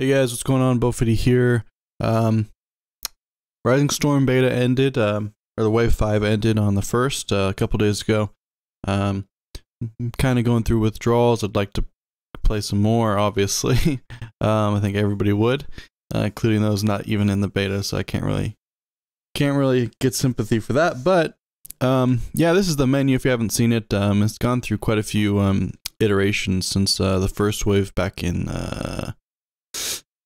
Hey guys, what's going on? Bofeity here. Rising Storm beta ended, or the Wave 5 ended on the 1st, a couple days ago. I'm kind of going through withdrawals. I'd like to play some more, obviously. I think everybody would, including those not even in the beta, so I can't really get sympathy for that. But yeah, this is the menu if you haven't seen it. It's gone through quite a few iterations since the first wave back in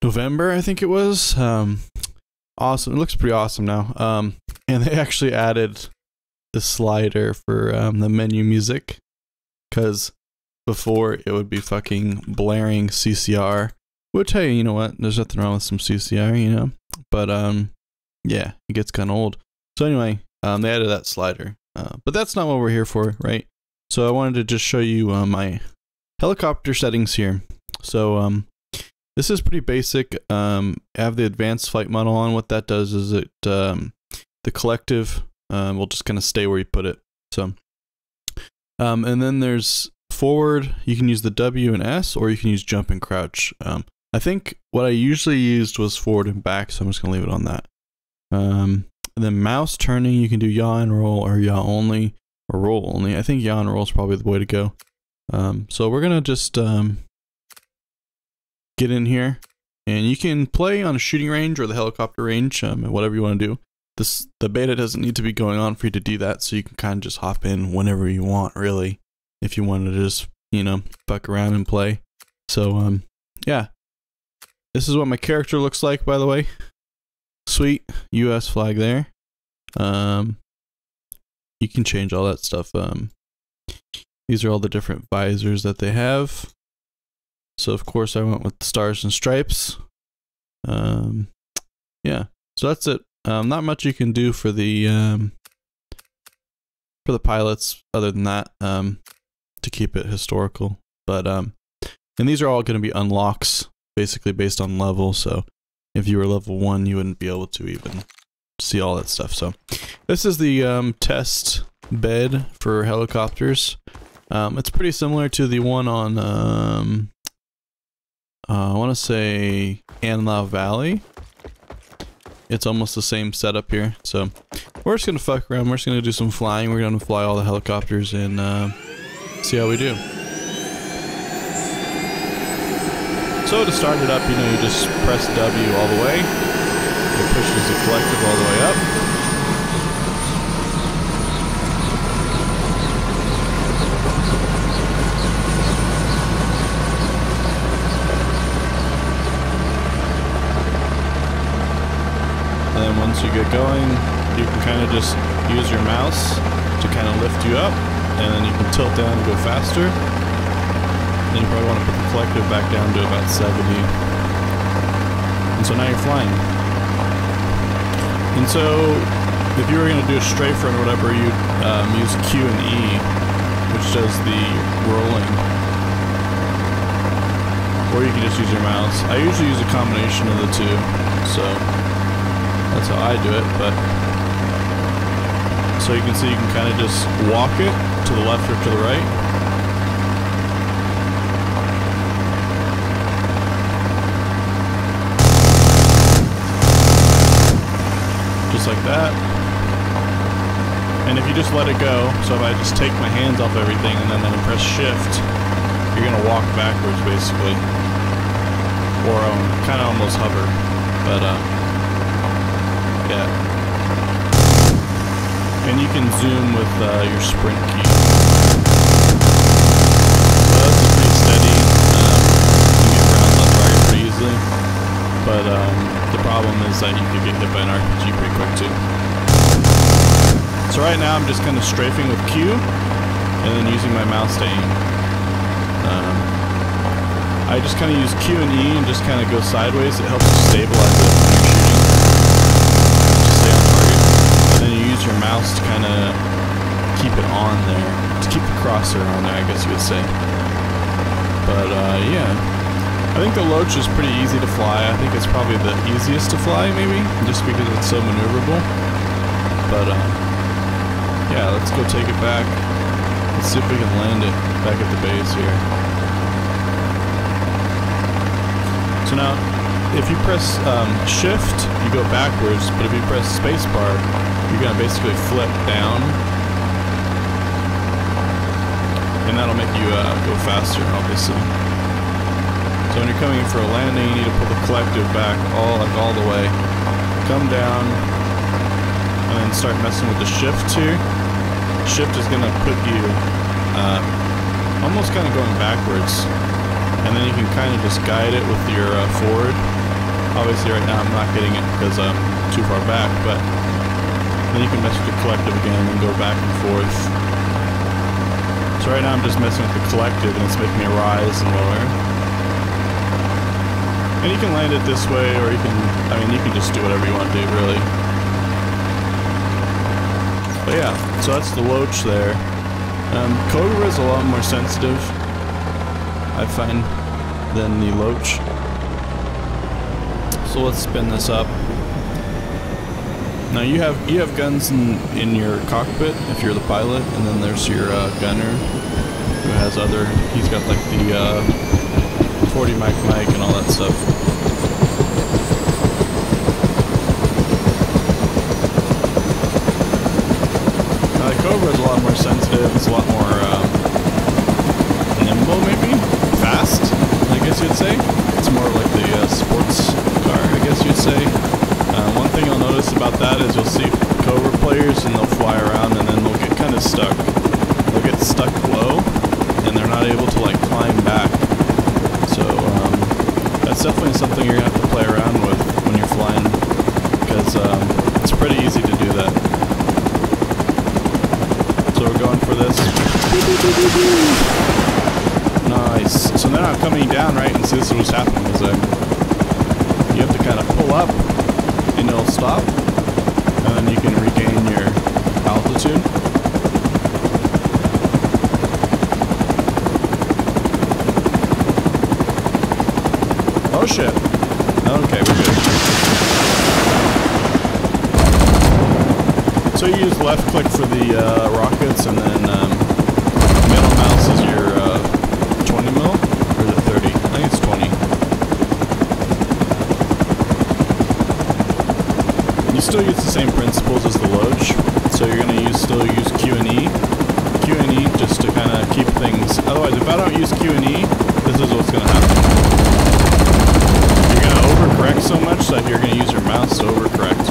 November, I think it was. Awesome. It looks pretty awesome now. And they actually added the slider for the menu music, because before it would be fucking blaring CCR, which, hey, you know what? There's nothing wrong with some CCR, you know? But yeah, it gets kind of old. So anyway, they added that slider. But that's not what we're here for, right? So I wanted to just show you my helicopter settings here. So this is pretty basic. I have the advanced flight model on. What that does is it the collective will just kind of stay where you put it. So and then there's forward. You can use the W and S, or you can use jump and crouch. I think what I usually used was forward and back, so I'm just gonna leave it on that. And then mouse turning, you can do yaw and roll, or yaw only, or roll only. I think yaw and roll is probably the way to go. So we're gonna just get in here, and you can play on a shooting range or the helicopter range, whatever you want to do. The beta doesn't need to be going on for you to do that, so you can kind of just hop in whenever you want, really, if you wanted to just, you know, fuck around and play. So yeah, this is what my character looks like, by the way. Sweet US flag there. You can change all that stuff. These are all the different visors that they have. So of course I went with the stars and stripes. Yeah, so that's it. Not much you can do for the pilots other than that, to keep it historical. But and these are all going to be unlocks, basically based on level. So if you were level 1, you wouldn't be able to even see all that stuff. So this is the test bed for helicopters. It's pretty similar to the one on I want to say Anlau Valley. It's almost the same setup here. So we're just gonna fuck around. We're just gonna do some flying. We're gonna fly all the helicopters and see how we do. So to start it up, you know, you just press W all the way. It pushes the collective all the way up. And then once you get going, you can kind of just use your mouse to kind of lift you up, and then you can tilt down to go faster. Then you probably want to put the collective back down to about 70. And so now you're flying. And so if you were going to do a strafe run or whatever, you'd use Q and E, which does the rolling. Or you can just use your mouse. I usually use a combination of the two, so that's how I do it. But so you can see, you can kind of just walk it to the left or to the right. Just like that. And if you just let it go, so if I just take my hands off everything and then press shift, you're gonna walk backwards basically, or kind of almost hover. But yeah. And you can zoom with your sprint key. So that's pretty steady. You can get around left right pretty easily. But the problem is that you could get hit by an RPG pretty quick too. So right now I'm just kind of strafing with Q, and then using my mouse to aim. I just kind of use Q and E and just kind of go sideways. It helps you stabilize it when you're shooting. Just stay on target. And then you use your mouse to kind of keep it on there. To keep the crosshair on there, I guess you would say. But yeah. I think the Loach is pretty easy to fly. I think it's probably the easiest to fly, maybe, just because it's so maneuverable. But yeah, let's go take it back. Let's see if we can land it back at the base here. So now, if you press shift, you go backwards, but if you press spacebar, you're gonna basically flip down, and that'll make you go faster, obviously. So when you're coming in for a landing, you need to pull the collective back all the way, come down, and then start messing with the shift here. Shift is gonna put you almost kind of going backwards, and then you can kind of just guide it with your forward. Obviously right now I'm not getting it because I'm too far back, but then you can mess with the collective again and go back and forth. So right now I'm just messing with the collective and it's making me rise and lower. And you can land it this way, or you can just do whatever you want to do, really. But yeah, so that's the Loach there. Cobra is a lot more sensitive, I find, than the Loach. So let's spin this up. Now you have guns in your cockpit if you're the pilot, and then there's your gunner who has other. He's got like the 40 mic and all that stuff. Now the Cobra is a lot more sensitive. It's a lot more nimble, maybe fast, I guess you'd say. It's more like the sports car, I guess you'd say. One thing you'll notice about that is you'll see Cobra players and they'll fly around and then they'll get kind of stuck. They'll get stuck low and they're not able to like climb back. So that's definitely something you're gonna have to play around with when you're flying, because it's pretty easy to do that. So we're going for this. Nice. So now I'm coming down, right, and see this is what's happening is you have to kind of pull up and it'll stop, and then you can regain your altitude. Oh shit. Okay, we're good. So you use left click for the rockets, and then middle mouse is your 20 mil, or is it 30? I think it's 20. You still use the same principles as the Loach, so you're gonna still use Q and E. Q and E just to kind of keep things. Otherwise, if I don't use Q and E, this is what's gonna happen. You're gonna overcorrect so much that you're gonna use your mouse to overcorrect,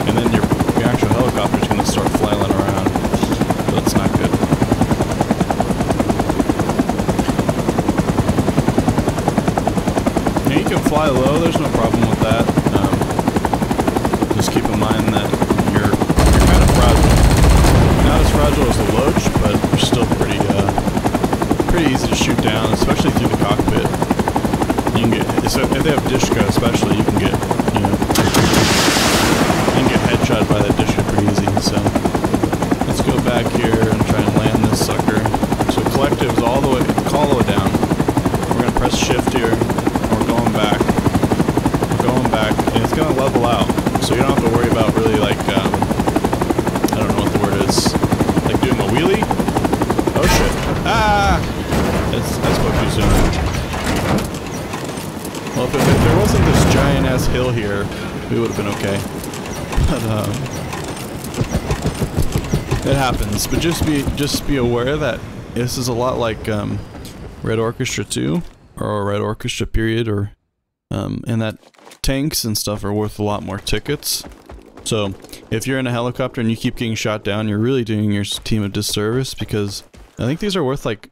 and then your actual helicopter is gonna start flailing around. So it's not good. Now you can fly low. There's no problem with that. Just keep in mind that you're kind of fragile. Not as fragile as the Loach, but you're still pretty easy to shoot down, especially through the cockpit. You can get, if they have Dishka especially, you can get headshot by that Dishka pretty easy. So let's go back here and try and land this sucker. So collective is all the way down. We're gonna press shift here, and we're going back, and it's gonna level out. So you don't have to worry about really like, I don't know what the word is, like doing a wheelie? Oh shit. Ah! I spoke too soon. Well, if there wasn't this giant ass hill here, we would have been okay. But, it happens. But just be aware that this is a lot like, Red Orchestra 2, or Red Orchestra period, or, and that tanks and stuff are worth a lot more tickets. So if you're in a helicopter and you keep getting shot down, you're really doing your team a disservice, because I think these are worth like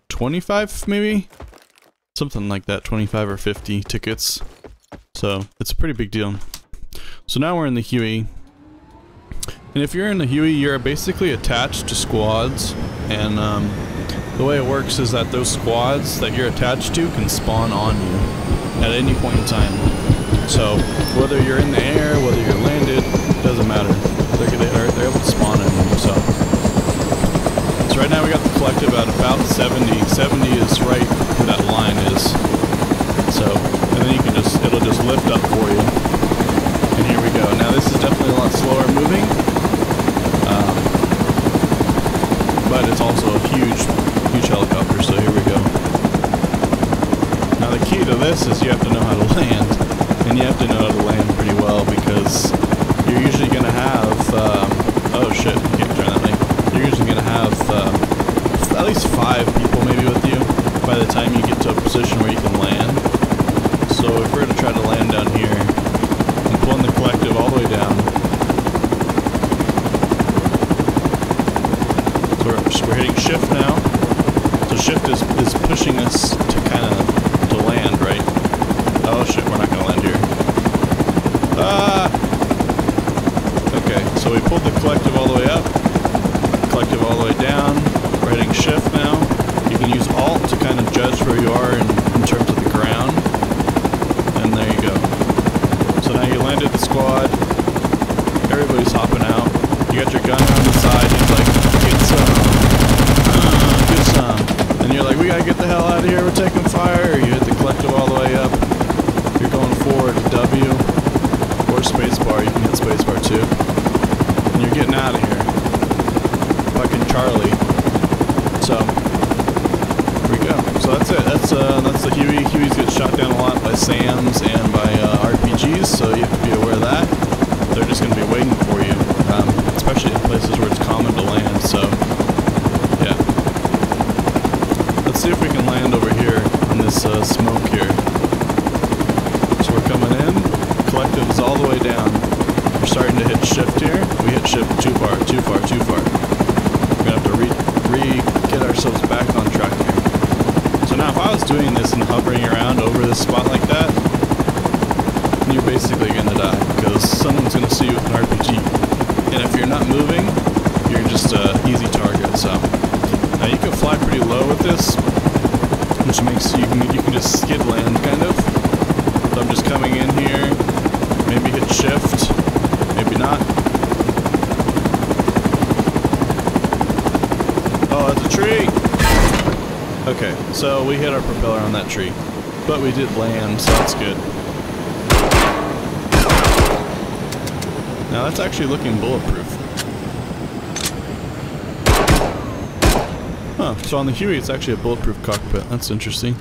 25 maybe? Something like that, 25 or 50 tickets. So it's a pretty big deal. So now we're in the Huey. And if you're in the Huey, you're basically attached to squads, and the way it works is that those squads that you're attached to can spawn on you at any point in time. So whether you're in the air, whether you're landed, doesn't matter. They're able to spawn on you. So right now we got the collective at about 70. 70 is right where that line is. So, and then you can it'll just lift up for you. And here we go. Now this is definitely a lot slower moving, but it's also a huge helicopter. So here we go. Now the key to this is you have to know how to land. And you have to know how to land pretty well because you're usually going to have, oh shit, you can't turn that thing. You're usually going to have at least 5 people maybe with you by the time you get to a position where you can land. So if we're going to try to land down here, I'm pulling the collective all the way down. So we're hitting shift now. So shift is pushing us to kind of to land, right? Oh shit, we're not going to land here. Okay, so we pulled the collective all the way up, collective all the way down. We're hitting shift now. You can use alt to kind of judge where you are in terms of the ground. And there you go. So now you landed the squad. Everybody's hopping out. You got your gun on the side. He's like, get some. And you're like, we gotta get the hell out of here. We're taking fire. You hit the collective all the way up. You're going forward to W or spacebar. You can hit spacebar too. And you're getting out of here. Fucking Charlie. So here we go. So that's it. That's the Huey. Hueys get shot down a lot by SAMs and by RPGs. So you have to be aware of that. They're just going to be waiting for you, especially in places where it's common to land. So yeah. Let's see if we can land over here on this smoke here. So we're coming in. Collective is all the way down. We're starting to hit shift here. We hit shift too far, too far, too far. We're gonna have to get ourselves back on track here. So now if I was doing this and hovering around over this spot like that, you're basically gonna die because someone's gonna see you with an RPG. And if you're not moving, you're just an easy target. So now you can fly pretty low with this, which makes you can just skid land kind of. So I'm just coming in here, maybe hit shift, maybe not. Oh, that's a tree! Okay, so we hit our propeller on that tree. But we did land, so that's good. Now that's actually looking bulletproof. Huh, so on the Huey it's actually a bulletproof cockpit. That's interesting.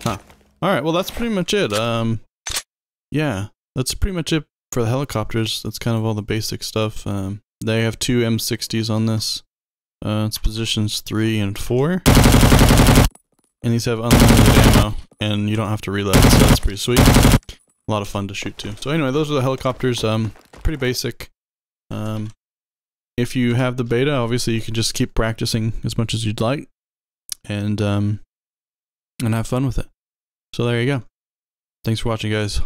Huh. Alright, well that's pretty much it. Yeah, that's pretty much it for the helicopters. That's kind of all the basic stuff. They have 2 M60s on this. It's positions 3 and 4. And these have unlimited ammo, and you don't have to reload, so that's pretty sweet. A lot of fun to shoot too. So anyway, those are the helicopters. Pretty basic. If you have the beta, obviously you can just keep practicing as much as you'd like, and have fun with it. So there you go. Thanks for watching, guys.